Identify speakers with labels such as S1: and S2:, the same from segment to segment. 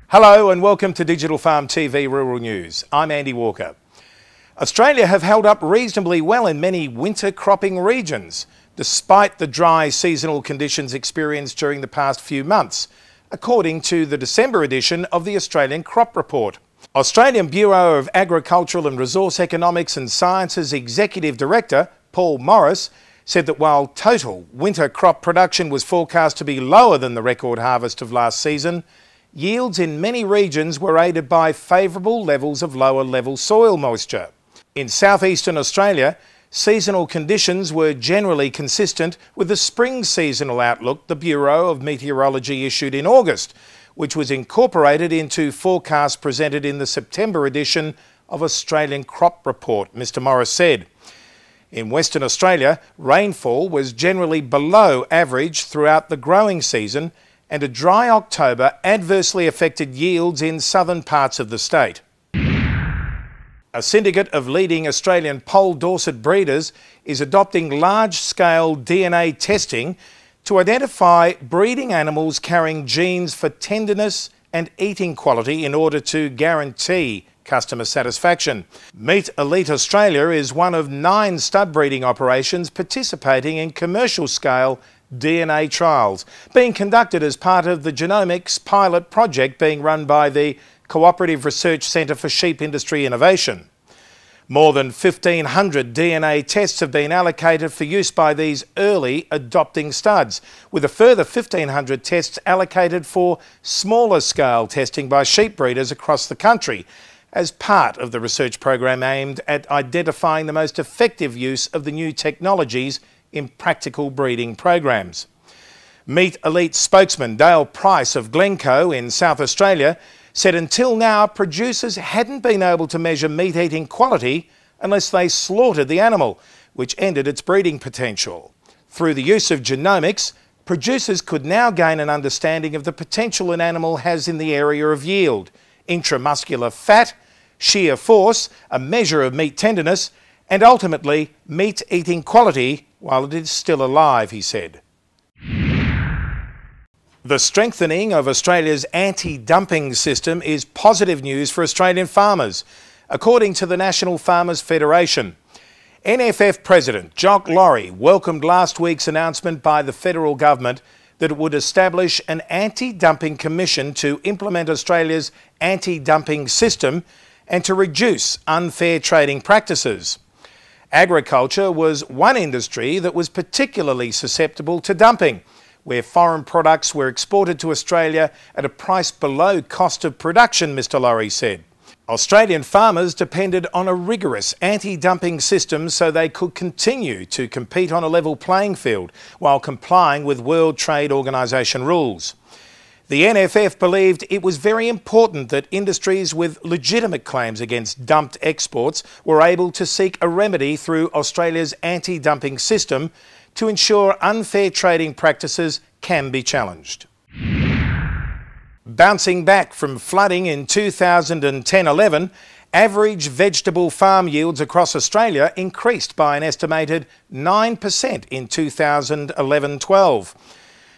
S1: Hello and welcome to Digital Farm TV Rural News. I'm Andy Walker. Australia have held up reasonably well in many winter cropping regions, despite the dry seasonal conditions experienced during the past few months, according to the December edition of the Australian Crop Report. Australian Bureau of Agricultural and Resource Economics and Sciences Executive Director Paul Morris said that while total winter crop production was forecast to be lower than the record harvest of last season, yields in many regions were aided by favourable levels of lower level soil moisture. In southeastern Australia, seasonal conditions were generally consistent with the spring seasonal outlook the Bureau of Meteorology issued in August, which was incorporated into forecasts presented in the September edition of Australian Crop Report, Mr Morris said. In Western Australia, rainfall was generally below average throughout the growing season, and a dry October adversely affected yields in southern parts of the state. A syndicate of leading Australian Poll Dorset breeders is adopting large-scale DNA testing to identify breeding animals carrying genes for tenderness and eating quality in order to guarantee customer satisfaction. Meat Elite Australia is one of 9 stud breeding operations participating in commercial-scale DNA trials being conducted as part of the genomics pilot project being run by the Cooperative Research Centre for Sheep Industry Innovation. More than 1,500 DNA tests have been allocated for use by these early adopting studs, with a further 1,500 tests allocated for smaller scale testing by sheep breeders across the country as part of the research program aimed at identifying the most effective use of the new technologies in practical breeding programs. Meat Elite spokesman Dale Price of Glencoe in South Australia said until now producers hadn't been able to measure meat eating quality unless they slaughtered the animal, which ended its breeding potential. Through the use of genomics, producers could now gain an understanding of the potential an animal has in the area of yield, intramuscular fat, shear force, a measure of meat tenderness, and ultimately meat eating quality while it is still alive, he said. The strengthening of Australia's anti-dumping system is positive news for Australian farmers, according to the National Farmers Federation. NFF President Jock Laurie welcomed last week's announcement by the federal government that it would establish an anti-dumping commission to implement Australia's anti-dumping system and to reduce unfair trading practices. Agriculture was one industry that was particularly susceptible to dumping, where foreign products were exported to Australia at a price below cost of production, Mr Laurie said. Australian farmers depended on a rigorous anti-dumping system so they could continue to compete on a level playing field while complying with World Trade Organisation rules. The NFF believed it was very important that industries with legitimate claims against dumped exports were able to seek a remedy through Australia's anti-dumping system to ensure unfair trading practices can be challenged. Bouncing back from flooding in 2010-11, average vegetable farm yields across Australia increased by an estimated 9% in 2011-12.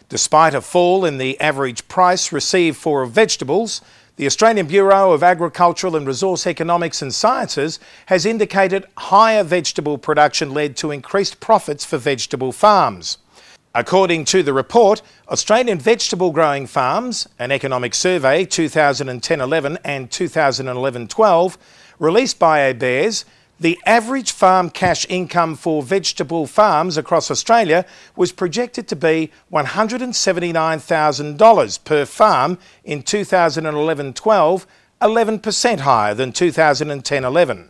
S1: Despite a fall in the average price received for vegetables, the Australian Bureau of Agricultural and Resource Economics and Sciences has indicated higher vegetable production led to increased profits for vegetable farms. According to the report, Australian vegetable growing farms, an economic survey 2010-11 and 2011-12, released by ABARES, the average farm cash income for vegetable farms across Australia was projected to be $179,000 per farm in 2011-12, 11% higher than 2010-11.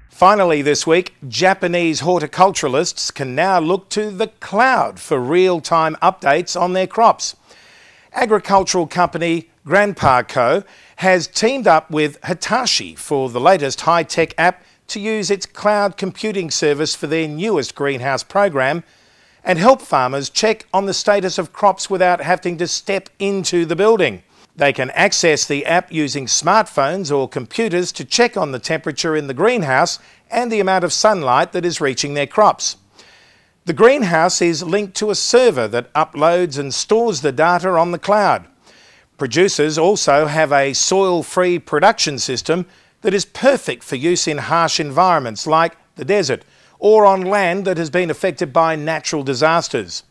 S1: Finally this week, Japanese horticulturalists can now look to the cloud for real-time updates on their crops. Agricultural company Grandpa Co has teamed up with Hitachi for the latest high-tech app to use its cloud computing service for their newest greenhouse program and help farmers check on the status of crops without having to step into the building. They can access the app using smartphones or computers to check on the temperature in the greenhouse and the amount of sunlight that is reaching their crops. The greenhouse is linked to a server that uploads and stores the data on the cloud. Producers also have a soil-free production system that is perfect for use in harsh environments like the desert or on land that has been affected by natural disasters.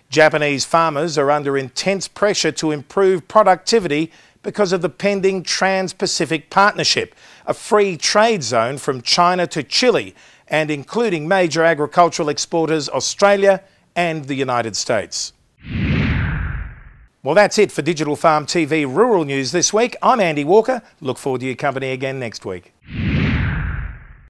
S1: Japanese farmers are under intense pressure to improve productivity because of the pending Trans-Pacific Partnership, a free trade zone from China to Chile and including major agricultural exporters Australia and the United States. Well, that's it for Digital Farm TV Rural News this week. I'm Andy Walker. Look forward to your company again next week.